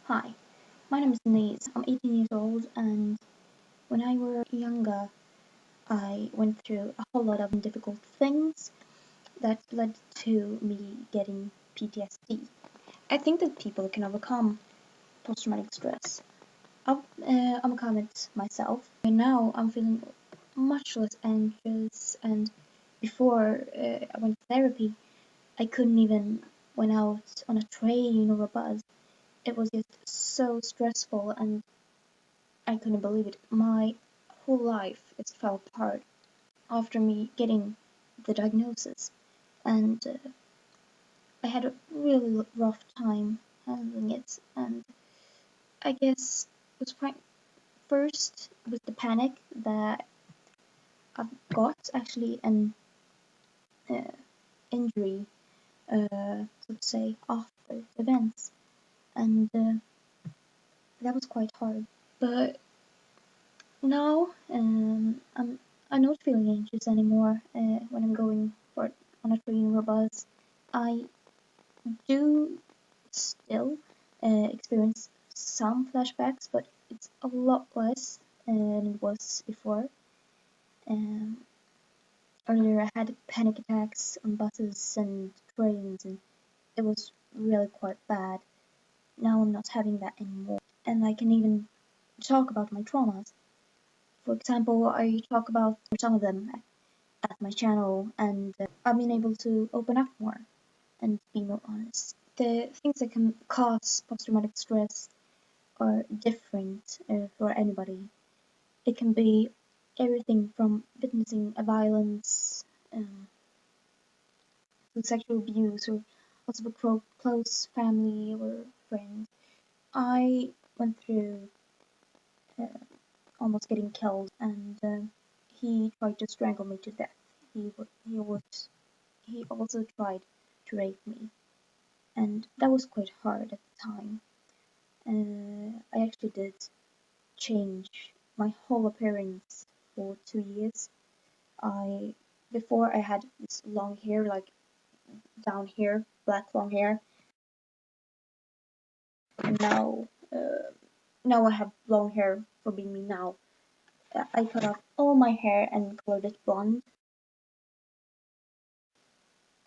Hi, my name is Denise. I'm 18 years old, and when I were younger, I went through a whole lot of difficult things that led to me getting PTSD. I think that people can overcome post-traumatic stress. I've overcome it myself, and now I'm feeling much less anxious. And before I went to therapy, I couldn't even went out on a train or a bus. It was just so stressful, and I couldn't believe it. My whole life it fell apart after me getting the diagnosis, and I had a really rough time handling it. And I guess it was quite first with the panic that I've got actually an uh, injury, so to say, after events, and that was quite hard. But now I'm not feeling anxious anymore when I'm going for on a train or bus. I do still experience some flashbacks, but it's a lot less than it was before. Um, Earlier, I had panic attacks on buses and trains, and it was really quite bad. Now I'm not having that anymore, and I can even talk about my traumas. For example, I talk about some of them at my channel, and I've been able to open up more and be more honest. The things that can cause post-traumatic stress are different for anybody. It can be everything from witnessing a violence to sexual abuse, or also for close family or friends. I went through uh, almost getting killed, and he tried to strangle me to death. He also tried to rape me, and that was quite hard at the time. I actually did change my whole appearance for 2 years. I Before I had this long hair, like down here, black long hair, and now I have long hair for being me now. I cut off all my hair and colored it blonde,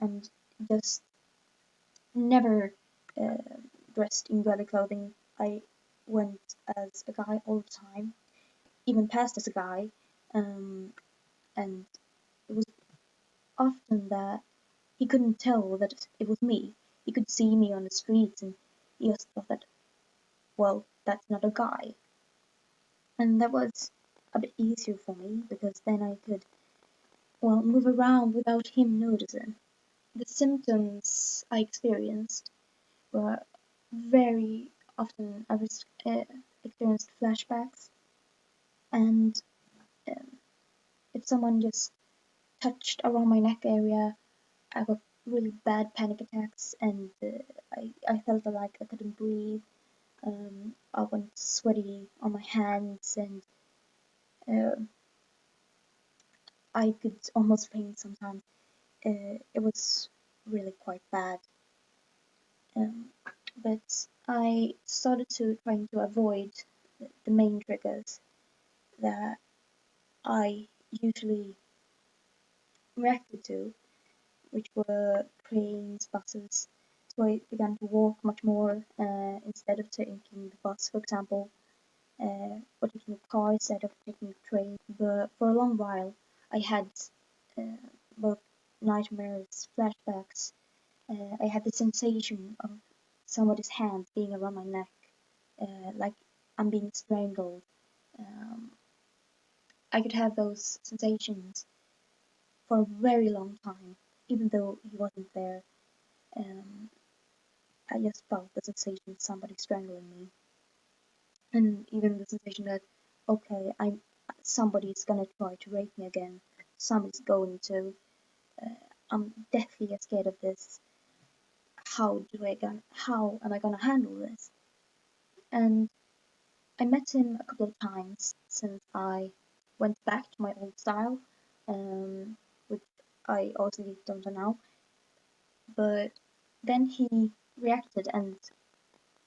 and just never uh, dressed in girly clothing. I went as a guy all the time, even passed as a guy, um, and it was often that he couldn't tell that it was me. He could see me on the streets, and he just thought that, well, that's not a guy. And that was a bit easier for me because then I could, well, move around without him noticing. The symptoms I experienced were very often I was experienced flashbacks, and um, if someone just touched around my neck area, I got really bad panic attacks, and I felt like I couldn't breathe. I went sweaty on my hands, and uh, I could almost faint sometimes. It was really quite bad. Um, but I started to trying to avoid the main triggers that I usually reacted to, which were trains, buses. So I began to walk much more instead of taking the bus, for example, or taking a car instead of taking a train. But for a long while, I had uh, both nightmares, flashbacks. I had the sensation of somebody's hand being around my neck, like I'm being strangled. Um, I could have those sensations for a very long time, even though he wasn't there. Um, I just felt the sensation of somebody strangling me, and even the sensation that, okay, somebody's gonna try to rape me again. Somebody's going to. Uh, I'm deathly scared of this. How am I gonna handle this? And I met him a couple of times since I went back to my old style, which I also don't know now. But then he reacted and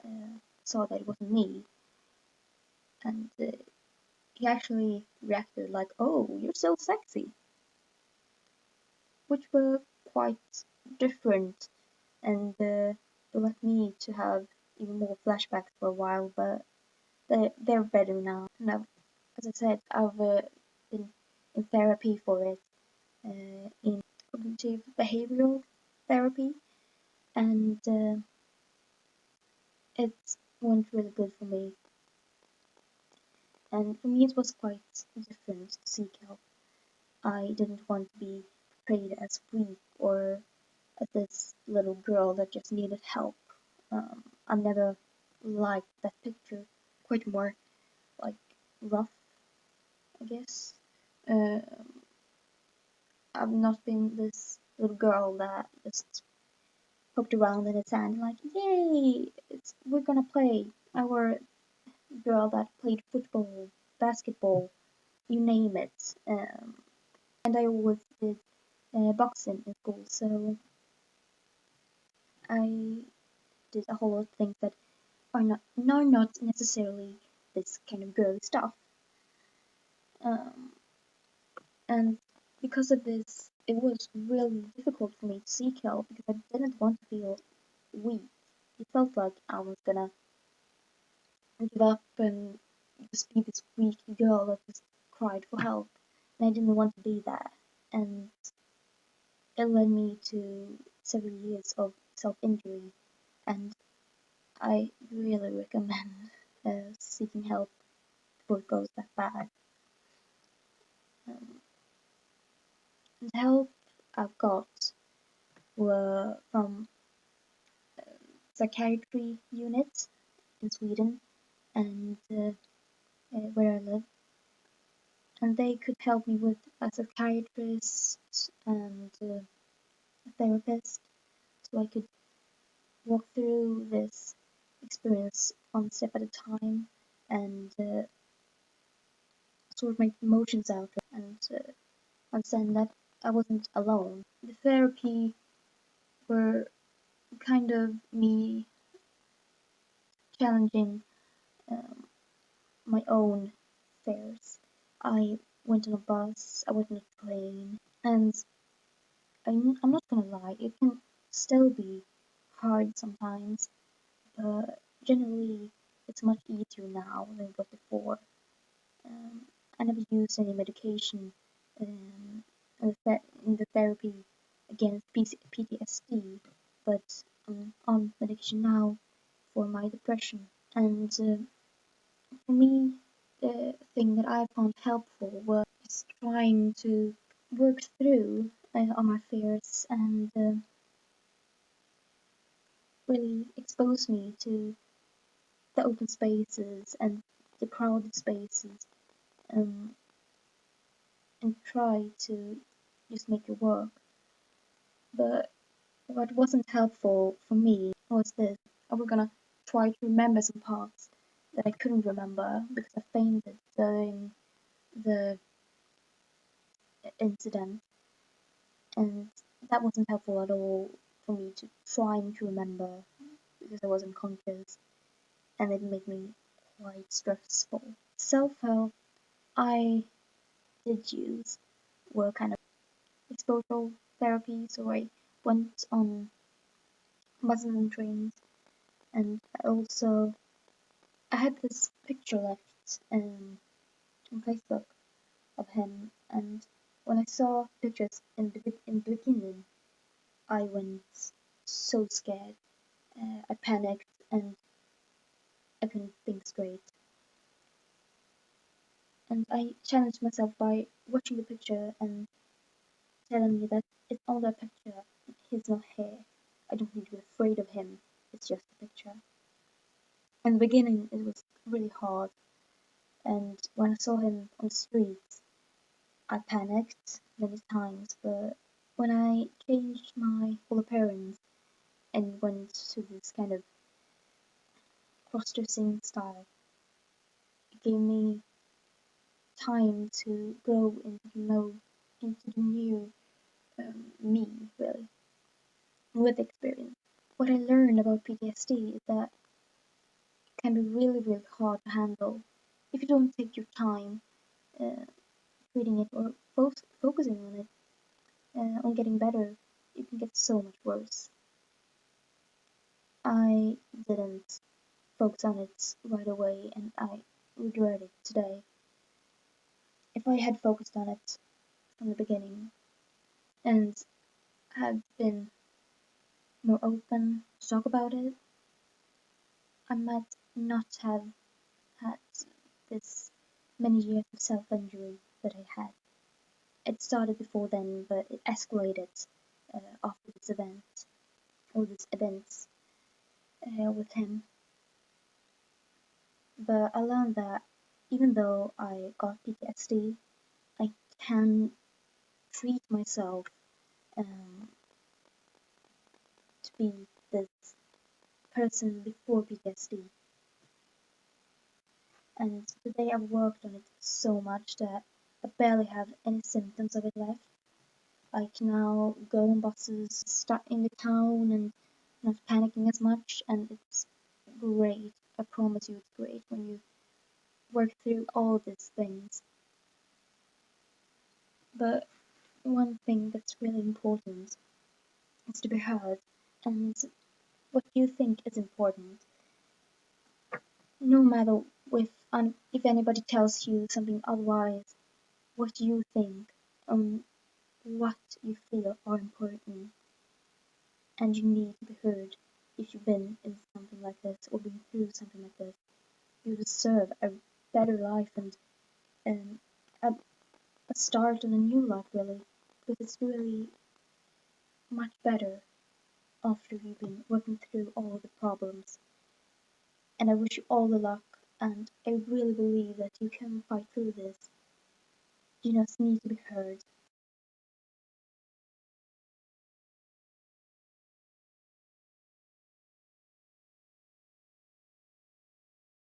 uh, saw that it wasn't me, and he actually reacted like, "Oh, you're so sexy," which were quite different, and it led me to have even more flashbacks for a while, but they're better now. And as I said, I've been in therapy for it, in cognitive behavioral therapy, and it went really good for me. And for me, it was quite different to seek help. I didn't want to be portrayed as weak or as this little girl that just needed help. I never liked that picture. Quite more like rough, I guess. Uh, I've not been this little girl that just poked around in the sand like, yay, we're gonna play. I were a girl that played football, basketball, you name it. And I always did boxing in school, so I did a whole lot of things that are not necessarily this kind of girly stuff. Um, and because of this, it was really difficult for me to seek help because I didn't want to feel weak. It felt like I was gonna give up and just be this weak girl that just cried for help. And I didn't want to be that. And it led me to several years of self-injury. And I really recommend seeking help before it goes that bad. Um, the help I've got were from psychiatry units in Sweden and where I live, and they could help me with a psychiatrist and a therapist, so I could walk through this experience one step at a time and sort my emotions out and understand that I wasn't alone. The therapy were kind of me challenging um, my own fears. I went on a bus, I went on a train, and I'm not gonna lie, it can still be hard sometimes, but generally it's much easier now than it was before. Um, I never used any medication um, in the therapy against PTSD, but I'm on medication now for my depression. And for me, the thing that I found helpful was trying to work through all my fears and really expose me to the open spaces and the crowded spaces, um, and try to just make it work. But what wasn't helpful for me was this. I was gonna try to remember some parts that I couldn't remember because I fainted during the incident, and that wasn't helpful at all for me to trying to remember because I was unconscious, and it made me quite stressful. Self-help I did use were kind of exposure therapy, so I went on buses and trains, and I had this picture left on Facebook of him, and when I saw pictures in the beginning, I went so scared. I panicked and I couldn't think straight. And I challenged myself by watching the picture and telling me that it's only a picture. He's not here. I don't need to be afraid of him. It's just a picture. In the beginning, it was really hard. And when I saw him on the streets, I panicked many times. But when I changed my whole appearance and went to this kind of cross-dressing style, it gave me time to grow into the new me, really, with experience. What I learned about PTSD is that it can be really, really hard to handle if you don't take your time uh, treating it or focusing on it, on getting better. It can get so much worse. I didn't focus on it right away, and I regret it today. If I had focused on it from the beginning and had been more open to talk about it, I might not have had this many years of self-injury that I had. It started before then, but it escalated after this event, or these events with him. But I learned that even though I got PTSD, I can treat myself um, to be this person before PTSD. And today I've worked on it so much that I barely have any symptoms of it left. I can now go on buses, start in the town, and not panicking as much, and it's great. I promise you it's great when you work through all these things. But one thing that's really important is to be heard, and what you think is important, no matter if anybody tells you something otherwise, what you think and what you feel are important, and you need to be heard. If you've been in something like this or been through something like this, you deserve a better life and um, a, a start on a new life, really, because it's really much better after you've been working through all the problems. And I wish you all the luck, and I really believe that you can fight through this. You just need to be heard.